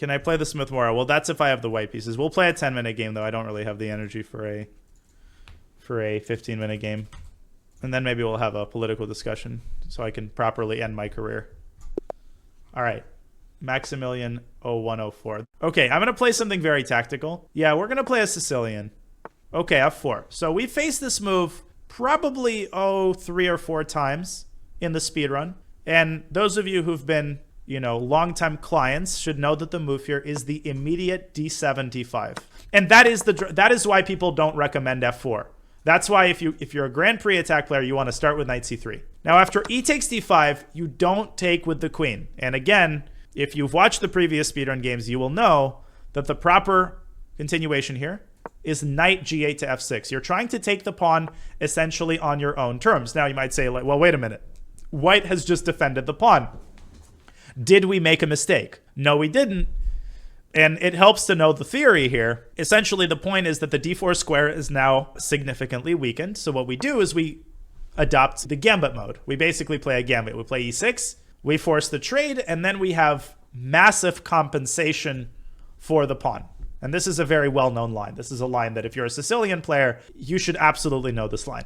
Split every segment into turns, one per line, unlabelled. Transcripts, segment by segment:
Can I play the Smith Morrow? Well, that's if I have the white pieces. We'll play a 10-minute game, though. I don't really have the energy for a 15-minute game. And then maybe we'll have a political discussion so I can properly end my career. All right. Maximilian 0104. Okay, I'm going to play something very tactical. Yeah, we're going to play a Sicilian. Okay, F4. So we faced this move probably, 3 or 4 times in the speedrun. And those of you who've been, longtime clients should know that the move here is the immediate D7, D5. And that is why people don't recommend F4. That's why if you're a Grand Prix attack player, you want to start with knight c3. Now, after e takes d5, you don't take with the queen. And again, if you've watched the previous speedrun games, you will know that the proper continuation here is knight g8 to f6. You're trying to take the pawn essentially on your own terms. Now, you might say, well, wait a minute. White has just defended the pawn. Did we make a mistake? No, we didn't. And it helps to know the theory here. Essentially, the point is that the d4 square is now significantly weakened. So what we do is we adopt the gambit mode. We basically play a gambit. We play e6, we force the trade, and then we have massive compensation for the pawn. And this is a very well-known line. This is a line that if you're a Sicilian player, you should absolutely know this line.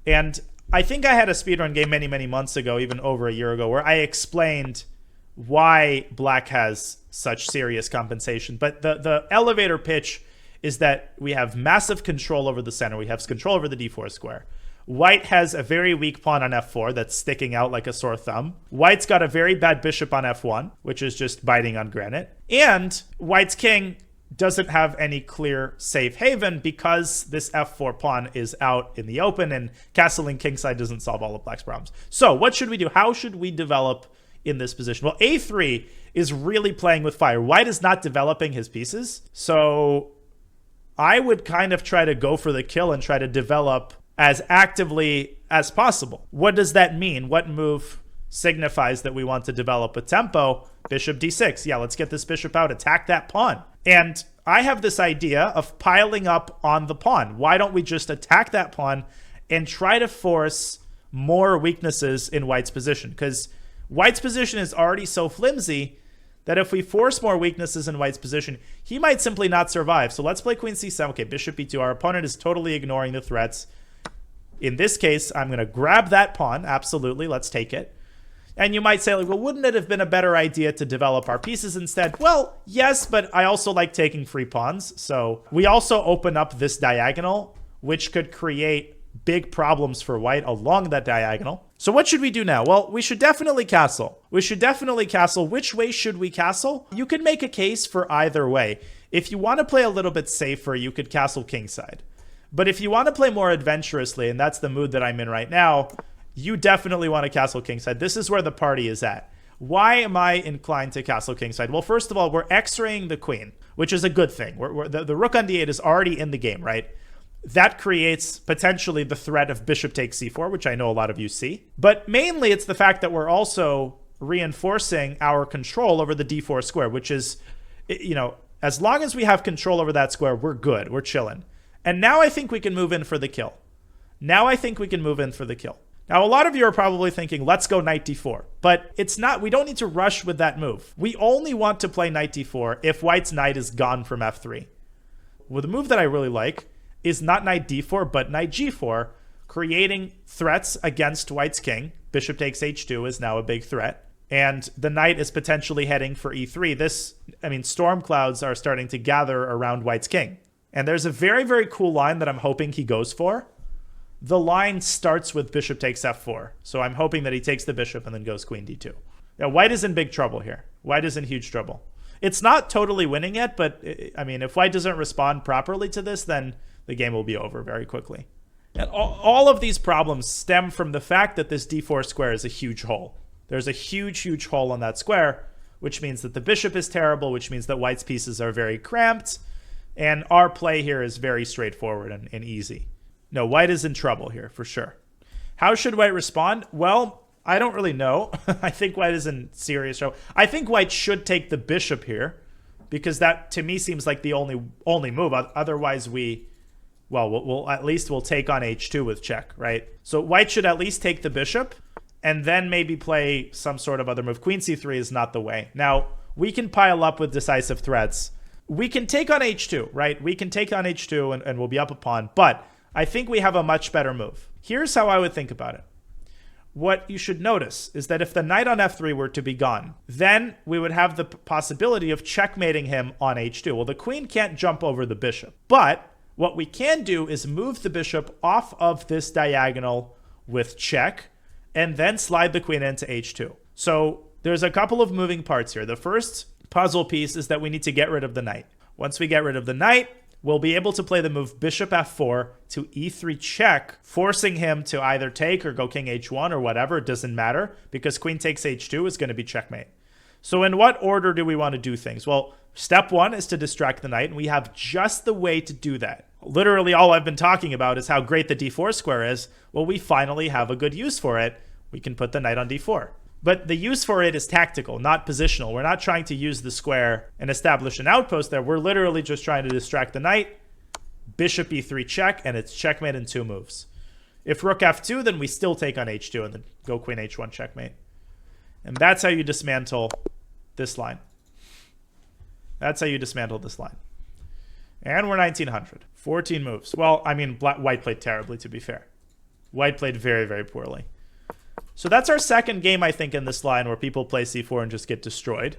And I think I had a speedrun game many, many months ago, even over a year ago, where I explained why black has such serious compensation. But the elevator pitch is that we have massive control over the center. We have control over the d4 square. White has a very weak pawn on f4 that's sticking out like a sore thumb. White's got a very bad bishop on f1, which is just biting on granite. And White's king doesn't have any clear safe haven because this f4 pawn is out in the open, and castling kingside doesn't solve all of black's problems. So what should we do? How should we develop in this position? Well, a3 is really playing with fire. White is not developing his pieces. So I would kind of try to go for the kill and try to develop as actively as possible. What does that mean? What move signifies that we want to develop a tempo? Bishop d6. Yeah, let's get this bishop out, attack that pawn. And I have this idea of piling up on the pawn. Why don't we just attack that pawn and try to force more weaknesses in White's position? Because White's position is already so flimsy that if we force more weaknesses in White's position, he might simply not survive. So let's play queen c7. Okay, bishop b2. Our opponent is totally ignoring the threats. In this case, I'm going to grab that pawn. Absolutely, let's take it. And you might say, like, well, wouldn't it have been a better idea to develop our pieces instead? Well, yes, but I also like taking free pawns. So we also open up this diagonal, which could create big problems for White along that diagonal. So what should we do now? Well, we should definitely castle. We should definitely castle. Which way should we castle? You can make a case for either way. If you want to play a little bit safer, you could castle kingside. But if you want to play more adventurously, and that's the mood that I'm in right now, you definitely want to castle kingside. This is where the party is at. Why am I inclined to castle kingside? Well, first of all, we're x-raying the queen, which is a good thing. The rook on d8 is already in the game, right? That creates potentially the threat of bishop takes c4, which I know a lot of you see. But mainly it's the fact that we're also reinforcing our control over the d4 square, which is, as long as we have control over that square, we're good. We're chilling. And now I think we can move in for the kill. Now a lot of you are probably thinking, let's go knight d4. But it's not, we don't need to rush with that move. We only want to play knight d4 if White's knight is gone from f3. Well, the move that I really like is not knight d4, but knight g4, creating threats against White's king. Bishop takes h2 is now a big threat. And the knight is potentially heading for e3. Storm clouds are starting to gather around White's king. And there's a very, very cool line that I'm hoping he goes for. The line starts with bishop takes f4. So I'm hoping that he takes the bishop and then goes queen d2. Now, White is in big trouble here. White is in huge trouble. It's not totally winning yet, but if White doesn't respond properly to this, then the game will be over very quickly. And all of these problems stem from the fact that this d4 square is a huge hole. There's a huge, huge hole on that square, which means that the bishop is terrible, which means that White's pieces are very cramped. And our play here is very straightforward and easy. No, White is in trouble here, for sure. How should White respond? Well, I don't really know. I think White is in serious trouble. I think White should take the bishop here, because that, to me, seems like the only move. Otherwise, we'll at least take on h2 with check, right? So White should at least take the bishop, and then maybe play some sort of other move. Queen c3 is not the way. Now, we can pile up with decisive threats. We can take on h2, right? We can take on h2 and we'll be up a pawn, but I think we have a much better move. Here's how I would think about it. What you should notice is that if the knight on f3 were to be gone, then we would have the possibility of checkmating him on h2. Well, the queen can't jump over the bishop, but what we can do is move the bishop off of this diagonal with check and then slide the queen into h2. So there's a couple of moving parts here. The first puzzle piece is that we need to get rid of the knight. Once we get rid of the knight, we'll be able to play the move bishop f4 to e3 check, forcing him to either take or go king h1 or whatever. It doesn't matter because queen takes h2 is going to be checkmate. So in what order do we want to do things? Well, step one is to distract the knight, and we have just the way to do that. Literally all I've been talking about is how great the d4 square is. Well, we finally have a good use for it. We can put the knight on d4. But the use for it is tactical, not positional. We're not trying to use the square and establish an outpost there. We're literally just trying to distract the knight, bishop e3 check, and it's checkmate in 2 moves. If rook f2, then we still take on h2 and then go queen h1 checkmate. And that's how you dismantle this line. That's how you dismantle this line. And we're 1900. 14 moves. Well, I mean, white played terribly, to be fair. White played very, very poorly. So that's our second game, I think, in this line where people play c4 and just get destroyed.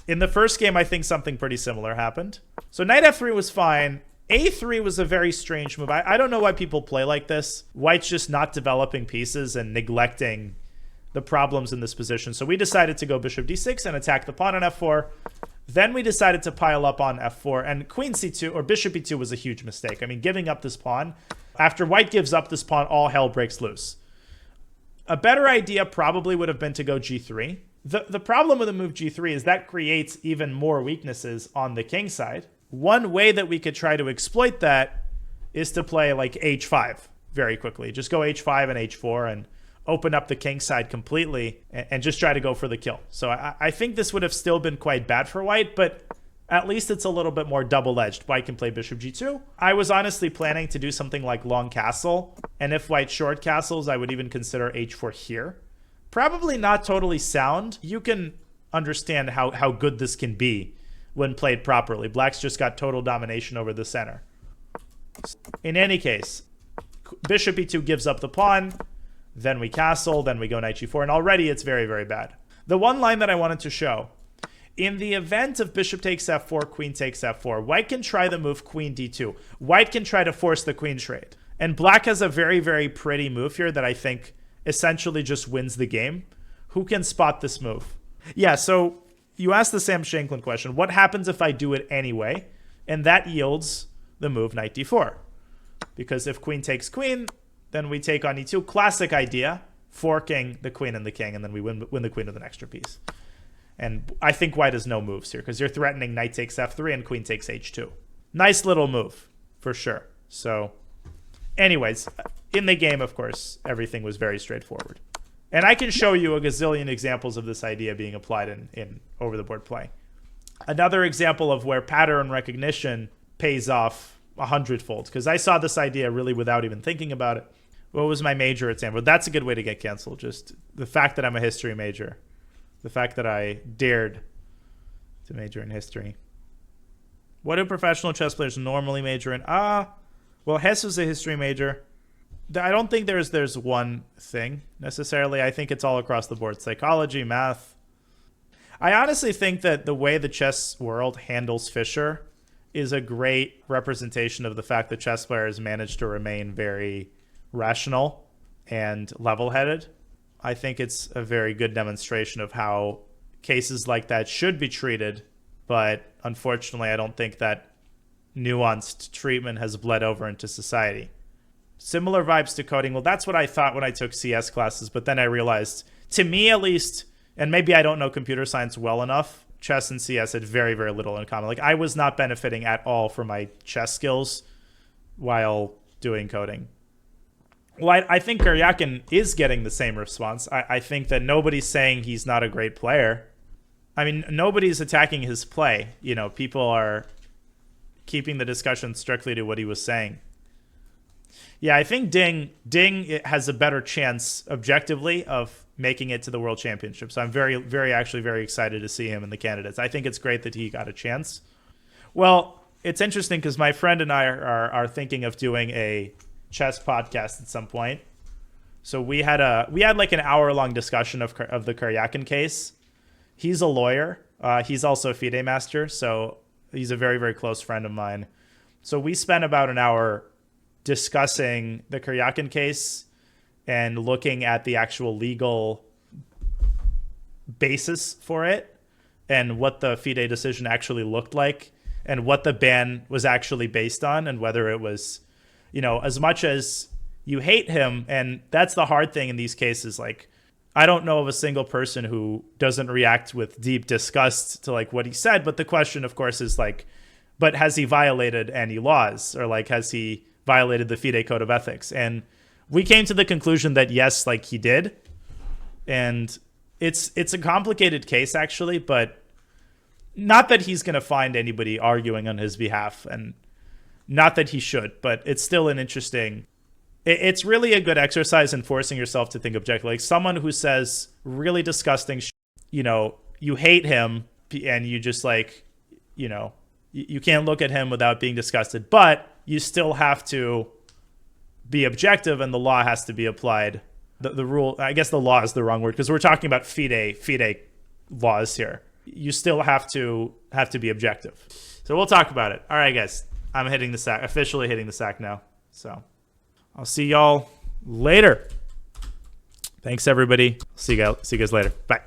In the first game, I think something pretty similar happened. So knight f3 was fine. a3 was a very strange move. I don't know why people play like this. White's just not developing pieces and neglecting the problems in this position. So we decided to go bishop d6 and attack the pawn on f4. Then we decided to pile up on f4, and queen c2 or bishop e2 was a huge mistake. I mean, giving up this pawn, after white gives up this pawn, all hell breaks loose. A better idea probably would have been to go g3. The problem with the move g3 is that creates even more weaknesses on the king side. One way that we could try to exploit that is to play like h5 very quickly. Just go h5 and h4 and open up the king side completely and just try to go for the kill. So I think this would have still been quite bad for white, but at least it's a little bit more double-edged. White can play bishop g2. I was honestly planning to do something like long castle, and if white short castles, I would even consider h4 here. Probably not totally sound. You can understand how good this can be when played properly. Black's just got total domination over the center. In any case, bishop e2 gives up the pawn, then we castle, then we go knight g4, and already it's very, very bad. The one line that I wanted to show, in the event of bishop takes f4, queen takes f4, white can try the move queen d2. White can try to force the queen trade. And black has a very, very pretty move here that I think essentially just wins the game. Who can spot this move? Yeah, so you asked the Sam Shanklin question. What happens if I do it anyway? And that yields the move knight d4. Because if queen takes queen, then we take on e2. Classic idea, forking the queen and the king, and then we win the queen with an extra piece. And I think white has no moves here because you're threatening knight takes f3 and queen takes h2. Nice little move, for sure. So, anyways, in the game, of course, everything was very straightforward. And I can show you a gazillion examples of this idea being applied in over-the-board play. Another example of where pattern recognition pays off 100-fold, because I saw this idea really without even thinking about it. What was my major at Stanford? That's a good way to get canceled, just the fact that I'm a history major. The fact that I dared to major in history. What do professional chess players normally major in? Well, Hess was a history major. I don't think there's one thing necessarily. I think it's all across the board. Psychology, math. I honestly think that the way the chess world handles Fischer is a great representation of the fact that chess players manage to remain very rational and level-headed. I think it's a very good demonstration of how cases like that should be treated, but unfortunately, I don't think that nuanced treatment has bled over into society. Similar vibes to coding. Well, that's what I thought when I took CS classes, but then I realized, to me at least, and maybe I don't know computer science well enough, chess and CS had very, very little in common. Like, I was not benefiting at all from my chess skills while doing coding. Well, I think Karyakin is getting the same response. I think that nobody's saying he's not a great player. I mean, nobody's attacking his play. You know, people are keeping the discussion strictly to what he was saying. Yeah, I think Ding has a better chance objectively of making it to the World Championship. So I'm actually very excited to see him in the candidates. I think it's great that he got a chance. Well, it's interesting because my friend and I are thinking of doing a chess podcast at some point. So we had like an hour-long discussion of the Karyakin case. He's a lawyer. He's also a FIDE master, so he's a very, very close friend of mine. So we spent about an hour discussing the Karyakin case and looking at the actual legal basis for it and what the FIDE decision actually looked like and what the ban was actually based on and whether it was, as much as you hate him. And that's the hard thing in these cases. Like, I don't know of a single person who doesn't react with deep disgust to like what he said. But the question, of course, is like, but has he violated any laws, or like, has he violated the FIDE code of ethics? And we came to the conclusion that yes, like he did. And it's a complicated case actually, but not that he's going to find anybody arguing on his behalf, and not that he should, but it's still an interesting, it's really a good exercise in forcing yourself to think objectively. Like someone who says really disgusting you hate him and you just like, you can't look at him without being disgusted, but you still have to be objective and the law has to be applied. The rule, I guess the law is the wrong word because we're talking about FIDE laws here. You still have to be objective. So we'll talk about it. All right, guys, I'm hitting the sack, officially hitting the sack now. So I'll see y'all later. Thanks, everybody. See you guys later. Bye.